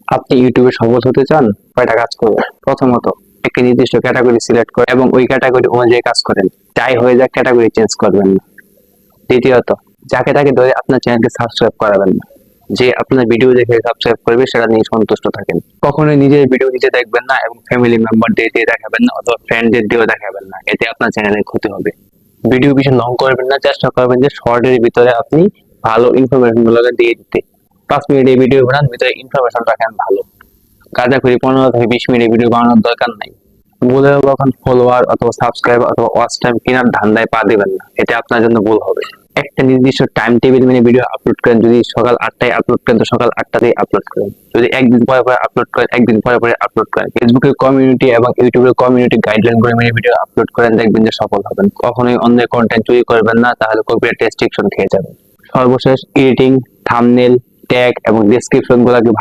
আপনি ইউটিউবে সফল হতে চান? কয়টা কাজ করবেন? প্রথমত, একটি নির্দিষ্ট ক্যাটাগরি সিলেক্ট করে এবং ওই ক্যাটাগরি অনুযায়ী কাজ করেন। যাই হয়ে যাক ক্যাটাগরি চেঞ্জ করবেন না। দ্বিতীয়ত, যাকে তাকে ধরে আপনার চ্যানেলকে সাবস্ক্রাইব করাবেন না। যে আপনার ভিডিও দেখে সাবস্ক্রাইব করবে সেটা নিয়ে সন্তুষ্ট থাকেন। কখনোই নিজের ভিডিও নিজে দেখবেন না এবং ফ্যামিলি মেম্বারদের দিয়ে দেখাবেন না অথবা ফ্রেন্ডদের দিয়েও দেখাবেন না। এতে আপনার চ্যানেলের ক্ষতি হবে। ভিডিও বেশি লং করবেন না, চেষ্টা করবেন যে শর্টের ভিতরে আপনি ভালো ইনফরমেশন গুলোকে দিয়ে দিতে। 5 মিনিটের ভিডিও বানান, ভিতরে ইনফরমেশন রাখেন ভালো। গাঁজাখুরি 15 থেকে 20 মিনিটের ভিডিও বানানোর দরকার নাই। ভুলেও কখন ফলোয়ার অথবা সাবস্ক্রাইব অথবা ওয়াচ টাইম কেনার ধান্দায় পা দিবেন না, এটা আপনার জন্য ভুল হবে। একটা নির্দিষ্ট টাইম টেবিল মেনে ভিডিও আপলোড করেন। যদি সকাল 8টায় আপলোড করেন তো সকাল 8টাতেই আপলোড করেন। যদি একদিন পরে পরে আপলোড করেন, একদিন পরে পরে আপলোড করেন। ফেসবুকের কমিউনিটি এবং ইউটিউবের কমিউনিটি গাইডলাইন করে মেনে ভিডিও আপলোড করেন, দেখবেন যে সফল হবেন। কখনোই অন্যের কন্টেন্ট চুরি করবেন না, তাহলে কপিরাইট রেস্ট্রিকশন খেয়ে যাবেন। সর্বশেষ, এডিটিং, থাম্বনেল, ট্যাগ এবং ডেসক্রিপশন গুলাকে